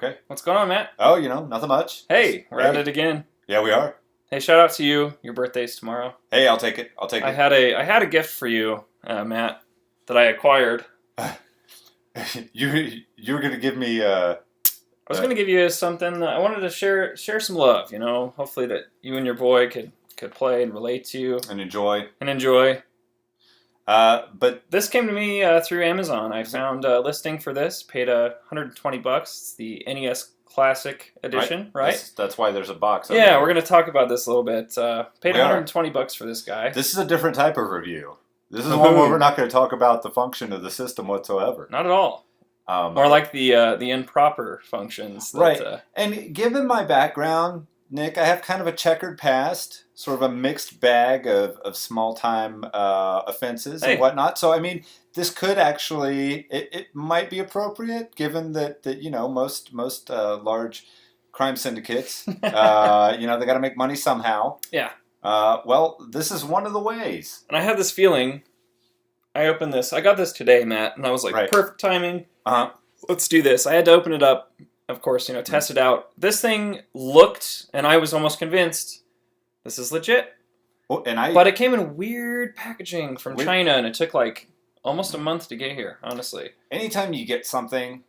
Okay. What's going on, Matt? Oh, nothing much. Hey, we're at it again. Yeah, we are. Hey, shout out to you. Your birthday's tomorrow. Hey, I'll take it. I had a gift for you, Matt, that I acquired. You were gonna give me. I was going to give you something. I wanted to share some love. Hopefully that you and your boy could play and relate to and enjoy. But this came to me through Amazon. I found a listing for this. Paid $120. It's the NES Classic Edition, right? That's why there's a box. Yeah, we're going to talk about this a little bit. Paid $120 for this guy. This is a different type of review. This is one where we're not going to talk about the function of the system whatsoever. Not at all. More like the improper functions. Right. And given my background, Nick, I have kind of a checkered past, sort of a mixed bag of small-time offenses and whatnot. So, this could actually, it might be appropriate, given that most large crime syndicates, they got to make money somehow. Yeah. Well, this is one of the ways. And I had this feeling, I opened this, I got this today, Matt, and I was like, perfect timing. Let's do this. I had to open it up, of course, test it out. This thing looked, and I was almost convinced, this is legit. But it came in weird packaging from China, and it took like almost a month to get here, honestly. Anytime you get something,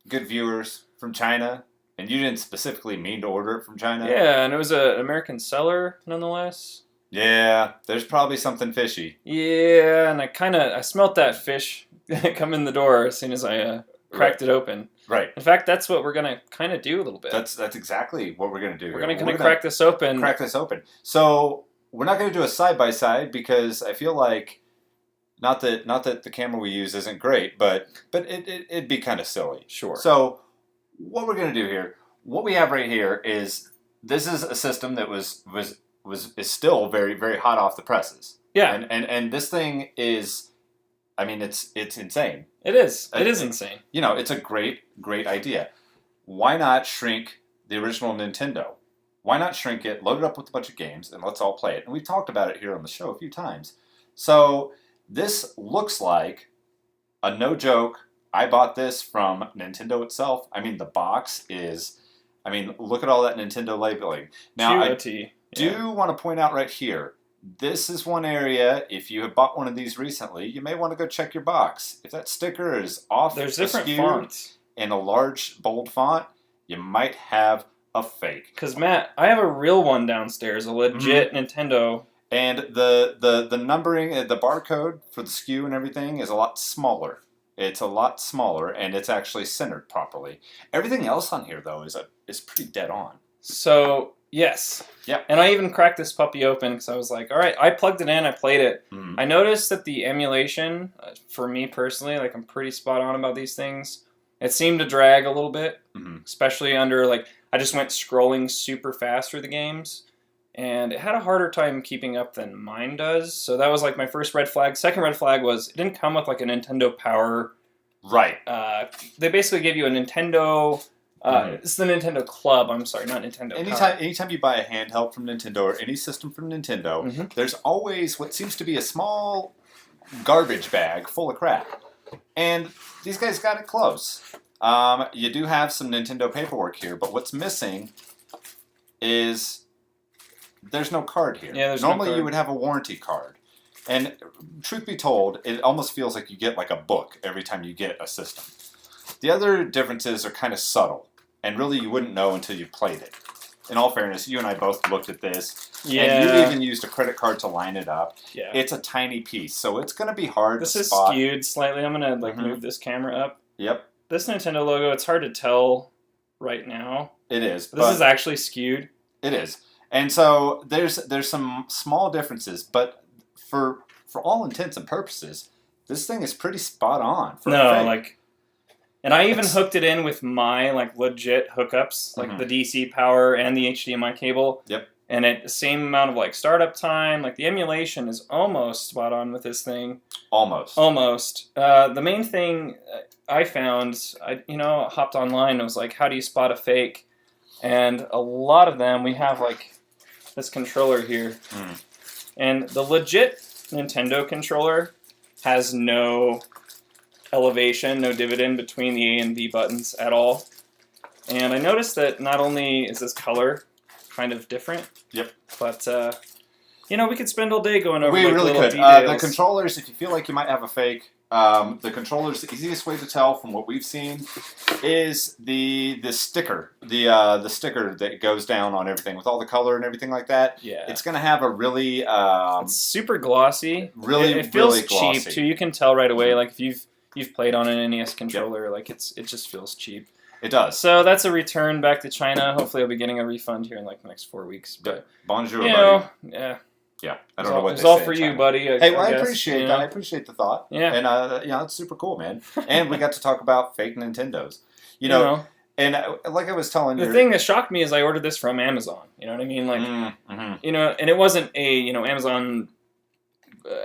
good viewers, from China, and you didn't specifically mean to order it from China. Yeah, and it was an American seller, nonetheless. Yeah, there's probably something fishy. Yeah, and I smelt that fish come in the door as soon as I cracked it open. Right. In fact, that's what we're gonna kind of do a little bit. That's exactly what we're gonna do. We're gonna crack this open. So we're not gonna do a side by side because I feel like not that the camera we use isn't great, but it'd be kind of silly. Sure. So what we're gonna do here, what we have right here is this is a system that is still very, very hot off the presses. Yeah. And this thing is, it's insane. It is. It is insane. It's a great idea. Why not shrink the original Nintendo? Why not shrink it, load it up with a bunch of games, and let's all play it? And we've talked about it here on the show a few times. So this looks like a no joke. I bought this from Nintendo itself. The box is, look at all that Nintendo labeling. Now, I do want to point out right here, this is one area, if you have bought one of these recently, you may want to go check your box. If that sticker is off, there's different fonts in a large, bold font, you might have a fake. Because, Matt, I have a real one downstairs, a legit Nintendo. And the numbering, the barcode for the SKU and everything is a lot smaller. It's a lot smaller, and it's actually centered properly. Everything else on here, though, is pretty dead on. So... yes. Yeah. And I even cracked this puppy open because I was like, all right, I plugged it in, I played it. I noticed that the emulation, for me personally, I'm pretty spot on about these things. It seemed to drag a little bit, especially under, I just went scrolling super fast through the games. And it had a harder time keeping up than mine does. So that was, my first red flag. Second red flag was it didn't come with, a Nintendo Power. Right. They basically gave you a Nintendo... it's the Nintendo Club. I'm sorry, not Nintendo. Anytime you buy a handheld from Nintendo or any system from Nintendo, there's always what seems to be a small garbage bag full of crap. And these guys got it close. You do have some Nintendo paperwork here, but what's missing is there's no card here. Yeah, Normally you would have a warranty card. And truth be told, it almost feels like you get a book every time you get a system. The other differences are kind of subtle. And really, you wouldn't know until you played it. In all fairness, you and I both looked at this. Yeah. And you even used a credit card to line it up. Yeah. It's a tiny piece, so it's going to be hard to spot. This is skewed slightly. I'm going to move this camera up. Yep. This Nintendo logo, it's hard to tell right now. It is. This is actually skewed. It is. And so there's some small differences, but for all intents and purposes, this thing is pretty spot on. And I even hooked it in with my legit hookups, the DC power and the HDMI cable. Yep. And at the same amount of startup time, the emulation is almost spot on with this thing. Almost. The main thing I found, I hopped online and was how do you spot a fake? And a lot of them, we have this controller here. And the legit Nintendo controller has no elevation, no dividend between the A and B buttons at all. And I noticed that not only is this color kind of different, Yep. but we could spend all day going over We really little could. details. The controllers, if you feel like you might have a fake, the controllers, the easiest way to tell from what we've seen is the sticker, the sticker that goes down on everything with all the color and everything like that. Yeah. It's going to have a really... it's super glossy. Really, it feels really glossy. cheap, too. You can tell right away, like, if you've played on an NES controller, like, it just feels cheap. It does. So that's a return back to China. Hopefully I'll be getting a refund here in, like, the next 4 weeks. But, bonjour, buddy. Yeah. Yeah, I don't know what they say. It's all for you, buddy. Hey, well, I appreciate that. I appreciate the thought. Yeah. And, it's super cool, man. And we got to talk about fake Nintendos. And like I was telling you... The thing that shocked me is I ordered this from Amazon. You know what I mean? Like, and it wasn't a,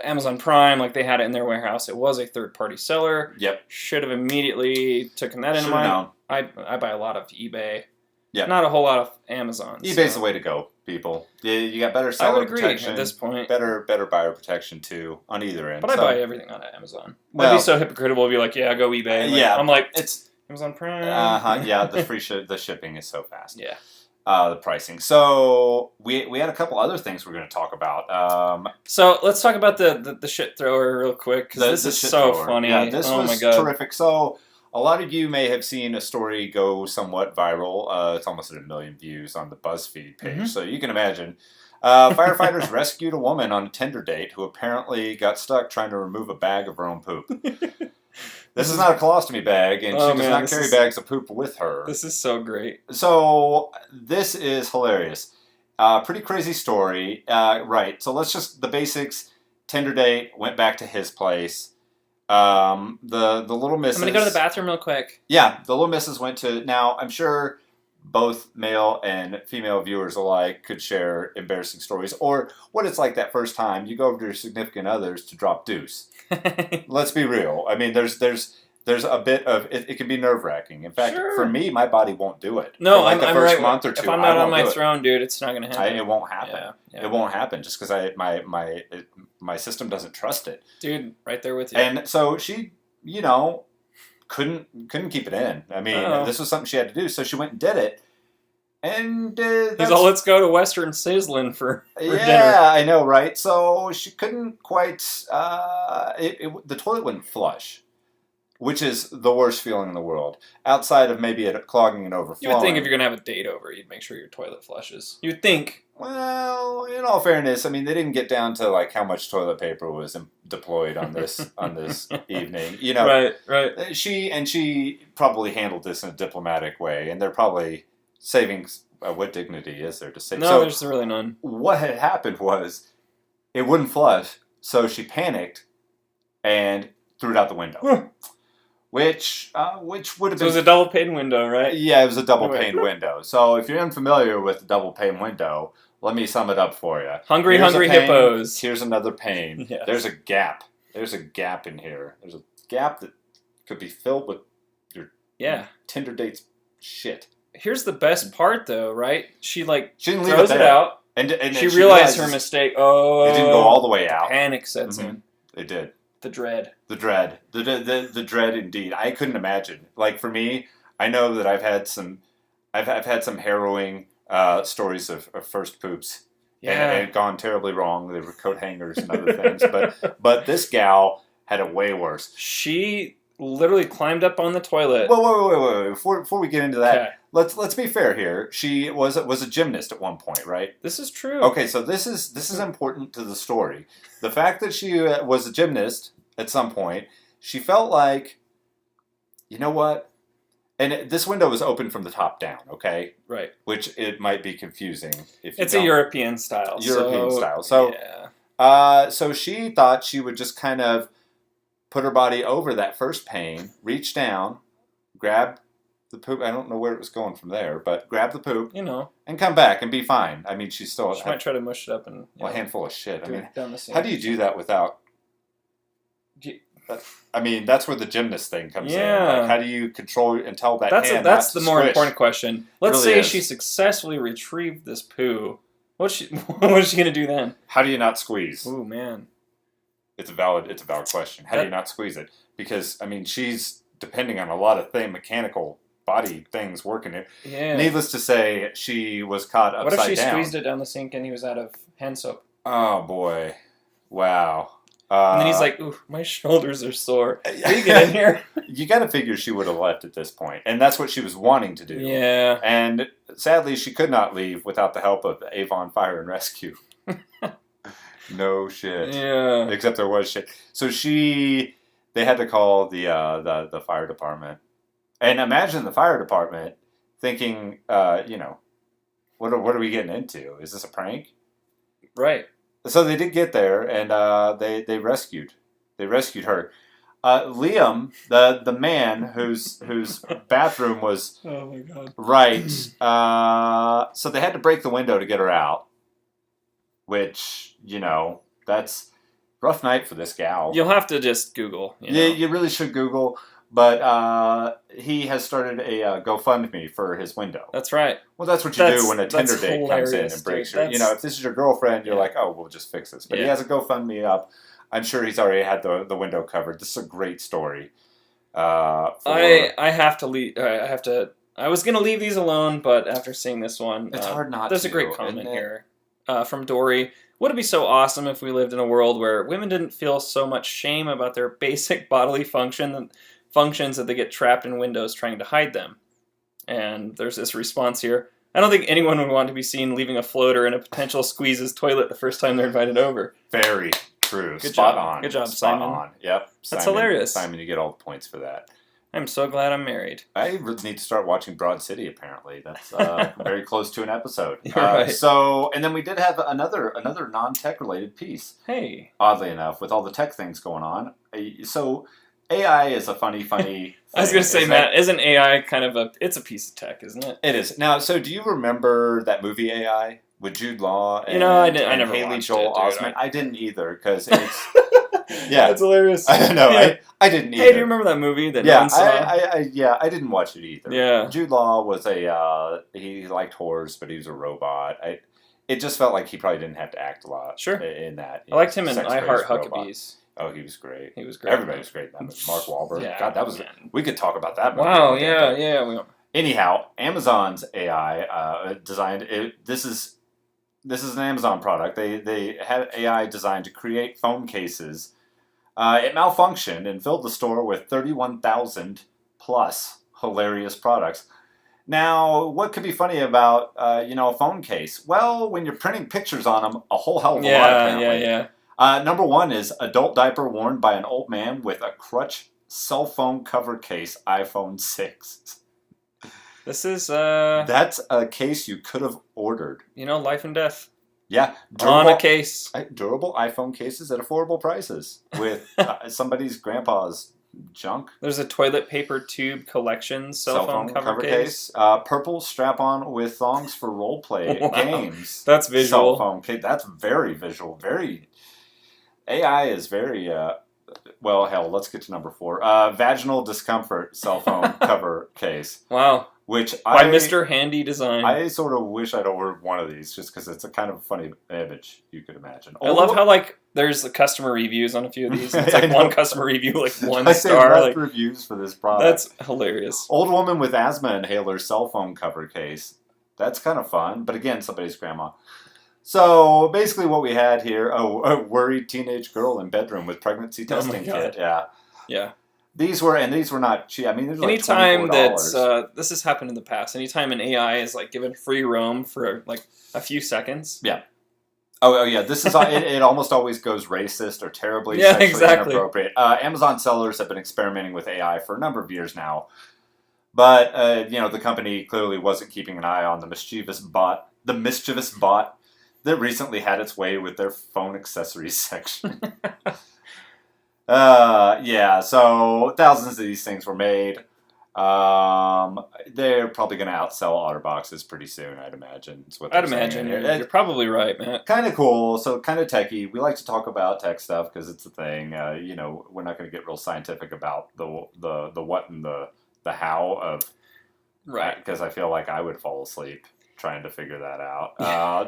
Amazon Prime, like they had it in their warehouse. It was a third-party seller. Yep. Should have immediately taken that into mind. I buy a lot eBay. Yeah. Not a whole lot of Amazon. eBay's the way to go, people. You got better seller protection. At this point. Better buyer protection, too, on either end. But I buy everything on Amazon. Well, I'd be so hypocritical to be like, yeah, go eBay. I'm like, it's Amazon Prime. Yeah, the free the shipping is so fast. Yeah. The pricing. So we had a couple other things we're going to talk about. So let's talk about the shit thrower real quick, because this is so funny. Yeah, this was my God. terrific. So a lot of you may have seen a story go somewhat viral. It's almost at 1 million views on the BuzzFeed page. So you can imagine. Firefighters rescued a woman on a Tinder date who apparently got stuck trying to remove a bag of her own poop. This is not a colostomy bag, and she does not carry bags of poop with her. This is so great. So this is hilarious. Pretty crazy story. Right. So let's just, the basics. Tinder date, went back to his place. The little missus... I'm going to go to the bathroom real quick. Yeah, the little missus went to... Now, I'm sure both male and female viewers alike could share embarrassing stories, or what it's like that first time you go over to your significant others to drop deuce. Let's be real. I mean, there's a bit of... It can be nerve-wracking. In fact, for me, my body won't do it. No, for like I'm the first right. month or two, if I'm not on my throne, dude, it's not going to happen. It won't happen. Yeah. It won't happen just because my system doesn't trust it. Dude, right there with you. And so she, couldn't keep it in. I mean, this was something she had to do, so she went and did it. And he's all, let's go to Western Sizzlin' for dinner. Yeah, I know, right? So she couldn't quite. The toilet wouldn't flush, which is the worst feeling in the world. Outside of maybe it clogging and overflowing. You would think if you're gonna have a date over, you'd make sure your toilet flushes. You'd think. Well, in all fairness, I mean, they didn't get down to like how much toilet paper was deployed on this evening. Right. She probably handled this in a diplomatic way, and they're probably saving. What dignity is there to save? No, there's really none. What had happened was it wouldn't flush, so she panicked and threw it out the window. Which would have been... So it was a double pane window, right? Yeah, it was a double pane window. So if you're unfamiliar with the double pane window, let me sum it up for you. Hungry hippos. Here's another pane. Yes. There's a gap. There's a gap in here. There's a gap that could be filled with your Tinder date's shit. Here's the best part, though, right? She didn't throws it out. And she realized her mistake. Oh, it didn't go all the way out. Panic sets in. It did. The dread. The dread indeed. I couldn't imagine. Like for me, I know that I've had some harrowing stories of first poops. Yeah. And gone terribly wrong. They were coat hangers and other things. But this gal had it way worse. She literally climbed up on the toilet. Wait. Before we get into that, okay. Let's be fair here. She was a gymnast at one point, right? This is true. Okay, so this is important to the story. The fact that she was a gymnast at some point, she felt like, you know what? And this window was open from the top down, okay? Right. Which it might be confusing if you It's a European style. So so she thought she would just kind of put her body over that first pane, reach down, grab the poop. I don't know where it was going from there, but grab the poop, and come back and be fine. I mean, she might try to mush it up and a handful of shit. I mean, down the how do you do that without? I mean, that's where the gymnast thing comes in. Like, how do you control and tell that hand? That's the more important question. Let's say really she successfully retrieved this poo. What's she gonna do then? How do you not squeeze? Oh man, it's a valid question. How do you not squeeze it? Because I mean, she's depending on a lot of mechanical body things working it. Yeah. Needless to say, she was caught upside down. What if she squeezed it down the sink and he was out of hand soap? Oh, boy. Wow. And then he's like, ooh, my shoulders are sore. Can you get in here? You got to figure she would have left at this point, and that's what she was wanting to do. Yeah. And sadly, she could not leave without the help of Avon Fire and Rescue. No shit. Yeah. Except there was shit. So they had to call the fire department, and imagine the fire department thinking, what are we getting into? Is this a prank? Right. So they did get there, and they rescued her. Liam, the man whose bathroom was oh my god right. So they had to break the window to get her out, which that's rough night for this gal. You'll have to just Google. You really should Google. But he has started a GoFundMe for his window. That's right. Well, that's what you do when a Tinder date comes in and breaks your... if this is your girlfriend, you're like, oh, we'll just fix this. But he has a GoFundMe up. I'm sure he's already had the window covered. This is a great story. I have to leave... I was going to leave these alone, but after seeing this one... It's hard not there's to. There's a great comment here from Dory. Would it be so awesome if we lived in a world where women didn't feel so much shame about their basic bodily functions that they get trapped in windows trying to hide them? And there's this response here. I don't think anyone would want to be seen leaving a floater in a potential squeeze's toilet the first time they're invited over. Very true. Good Spot job. on. Good job, Spot Simon. on. Yep. That's hilarious. Simon, you get all the points for that. I'm so glad I'm married. I really need to start watching Broad City, apparently. That's very close to an episode. You're right. So, and then we did have another non-tech related piece. Hey. Oddly enough, with all the tech things going on. So, AI is a funny thing. I was going to say, Matt, isn't AI kind of it's a piece of tech, isn't it? It is. Now, so do you remember that movie AI with Jude Law and, I never Haley watched Joel it, Osment? I didn't either, because it's... Yeah. That's hilarious. I know, Yeah. I didn't either. Hey, do you remember that movie that no one saw? I didn't watch it either. Yeah. Jude Law was he liked horrors, but he was a robot. It just felt like he probably didn't have to act a lot in that. I liked him in Sex I Heart Crazed Huckabees. Oh, he was great. He was great. Everybody was great in that movie. Mark Wahlberg. Yeah, God, that was... We could talk about that movie. Wow, yeah. Anyhow, Amazon's AI designed... This is an Amazon product. They had AI designed to create phone cases. It malfunctioned and filled the store with 31,000 plus hilarious products. Now, what could be funny about a phone case? Well, when you're printing pictures on them, a whole hell of a lot, apparently. Yeah. Number one is adult diaper worn by an old man with a crutch cell phone cover case, iPhone 6. This is... That's a case you could have ordered. Life and death. Yeah. On a case. Durable iPhone cases at affordable prices with somebody's grandpa's junk. There's a toilet paper tube collection cell phone cover case. Purple strap-on with thongs for role-play games. That's visual. Cell phone case. That's very visual. Very... AI is very... well, hell, let's get to number 4. Vaginal discomfort cell phone cover case. Wow. Which by Mr. Handy Design. I sort of wish I'd ordered one of these just because it's a kind of funny image you could imagine. I love how there's the customer reviews on a few of these. It's like one customer review, like 1 star. Reviews for this product. That's hilarious. Old woman with asthma inhaler cell phone cover case. That's kind of fun, but again, somebody's grandma. So basically, what we had here: a worried teenage girl in bedroom with pregnancy testing kit. Yeah. These were not cheap. I mean, there's like anytime $24. This has happened in the past. Anytime an AI is given free roam for a few seconds. Yeah. Oh yeah. This is it. Almost always goes racist or terribly sexually inappropriate. Amazon sellers have been experimenting with AI for a number of years now, but the company clearly wasn't keeping an eye on the mischievous bot that recently had its way with their phone accessories section. So thousands of these things were made. They're probably going to outsell OtterBoxes pretty soon, I'd imagine. I'd imagine. You're probably right, Matt. Kind of cool, so kind of techie. We like to talk about tech stuff because it's a thing. We're not going to get real scientific about the what and the how of... Right. Because I feel like I would fall asleep trying to figure that out.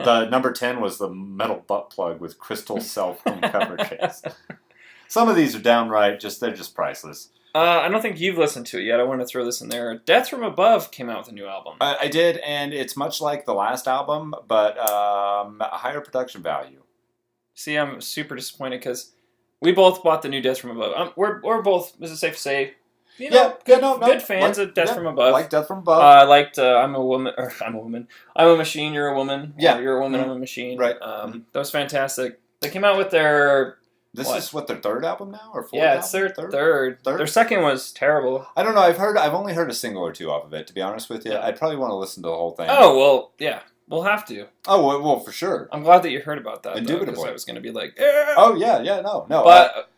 The number 10 was the metal butt plug with crystal cell phone cover case. Some of these are downright they're just priceless. I don't think you've listened to it yet. I want to throw this in there. Death from Above came out with a new album. I did, and it's much like the last album, but a higher production value. See, I'm super disappointed because we both bought the new Death from Above. We're both, is it safe to say, good fans of Death from Above. Like Death from Above. I liked I'm a woman, or I'm a woman. I'm a machine, you're a woman. Yeah. You're a woman, I'm a machine. Right. That was fantastic. They came out with their... This is their third album now, or fourth? Yeah, it's their third. Their second was terrible. I don't know. I've only heard a single or two off of it. To be honest with you, I'd probably want to listen to the whole thing. Oh well, yeah, we'll have to. Oh well, for sure. I'm glad that you heard about that. Indubitably, I was going to be like, oh yeah, no. But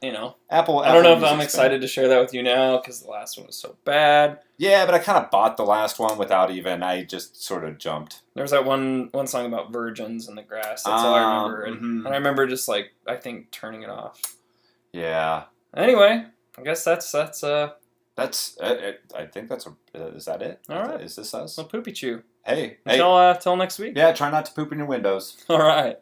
Apple. I don't know if I'm excited to share that with you now because the last one was so bad. Yeah, but I kind of bought the last one without even. I just sort of jumped. There was that one song about virgins in the grass. That's all I remember, and I remember just I think turning it off. Yeah. Anyway, I guess that's I think that's is that it? All right. Is this us? Well, poopy chew. Hey. Until next week. Yeah, try not to poop in your windows. All right.